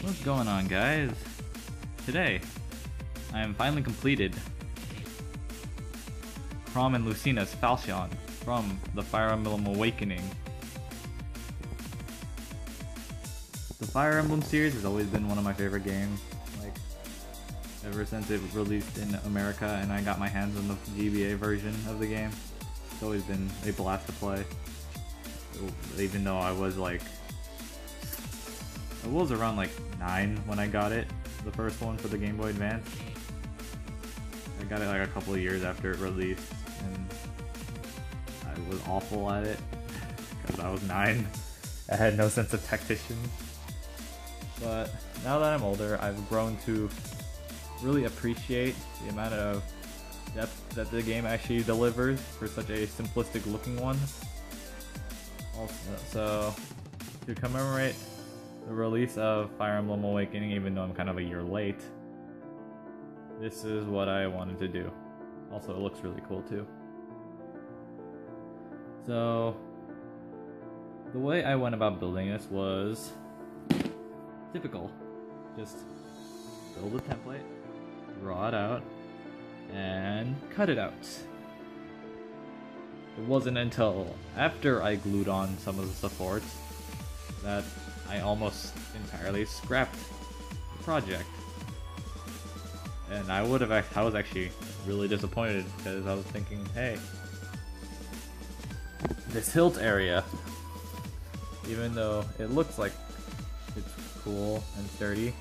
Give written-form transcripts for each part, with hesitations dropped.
What's going on, guys? Today, I am finally completed Chrom and Lucina's Falchion from the Fire Emblem Awakening. The Fire Emblem series has always been one of my favorite games, like, ever since it released in America and I got my hands on the GBA version of the game. It's always been a blast to play, even though I was around like 9 when I got it, the first one for the Game Boy Advance. I got it like a couple of years after it released, and I was awful at it because I was 9. I had no sense of tactician. But now that I'm older, I've grown to really appreciate the amount of depth that the game actually delivers for such a simplistic looking one. Also, so to commemorate the release of Fire Emblem Awakening, even though I'm kind of a year late, this is what I wanted to do. Also, it looks really cool too. So the way I went about building this was typical. Just build a template, draw it out, and cut it out. It wasn't until after I glued on some of the supports that I almost entirely scrapped the project. And I was actually really disappointed because I was thinking, hey, this hilt area, even though it looks like it's cool and sturdy,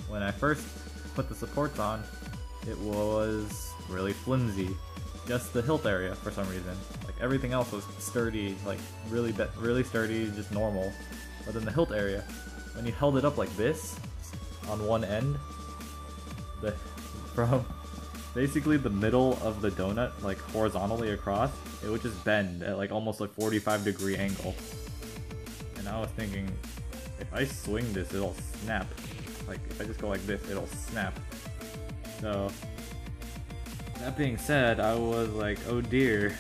when I first put the supports on, it was really flimsy. Just the hilt area for some reason. Like everything else was sturdy, like really sturdy, just normal. But then the hilt area, when you held it up like this on one end, from basically the middle of the donut, like horizontally across, it would just bend at like almost like 45-degree angle. And I was thinking, if I swing this, it'll snap. Like if I just go like this, it'll snap. So that being said, I was like, oh dear,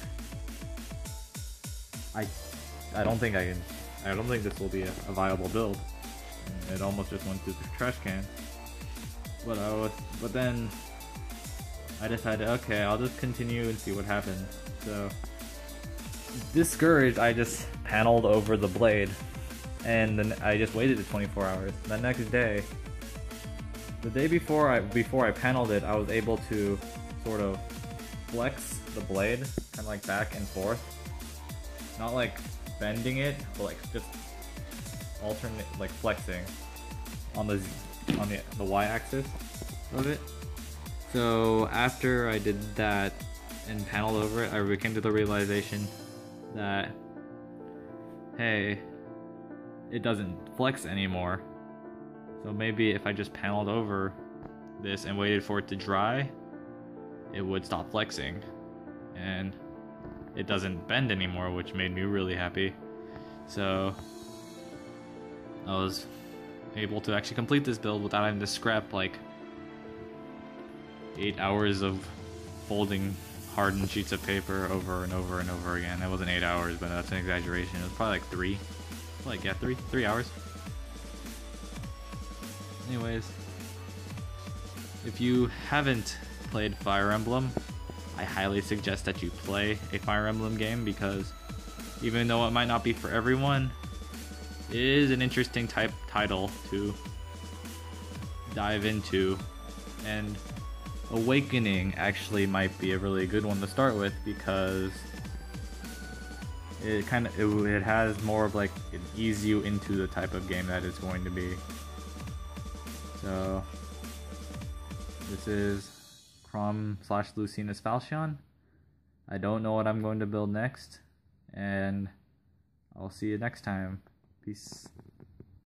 I don't think this will be a viable build. And it almost just went through the trash can. But then I decided, okay, I'll just continue and see what happens. So discouraged, I just paneled over the blade, and then I just waited 24 hours. The next day, the day before I paneled it, I was able to sort of flex the blade, kind of like back and forth, not like bending it, but like just alternate, like flexing on the y-axis of it. So after I did that and paneled over it, I came to the realization that, hey, it doesn't flex anymore. So maybe if I just paneled over this and waited for it to dry, it would stop flexing. And it doesn't bend anymore, which made me really happy. So I was able to actually complete this build without having to scrap like 8 hours of folding hardened sheets of paper over and over and over again. It wasn't 8 hours, but that's an exaggeration. It was probably like 3. Like, yeah, 3 hours. Anyways, if you haven't played Fire Emblem, I highly suggest that you play a Fire Emblem game, because even though it might not be for everyone, it is an interesting title to dive into, and Awakening actually might be a really good one to start with, because it has more of like, it ease you into the type of game that it's going to be. So this is Chrom/Lucina's Falchion. I don't know what I'm going to build next, and I'll see you next time. Peace.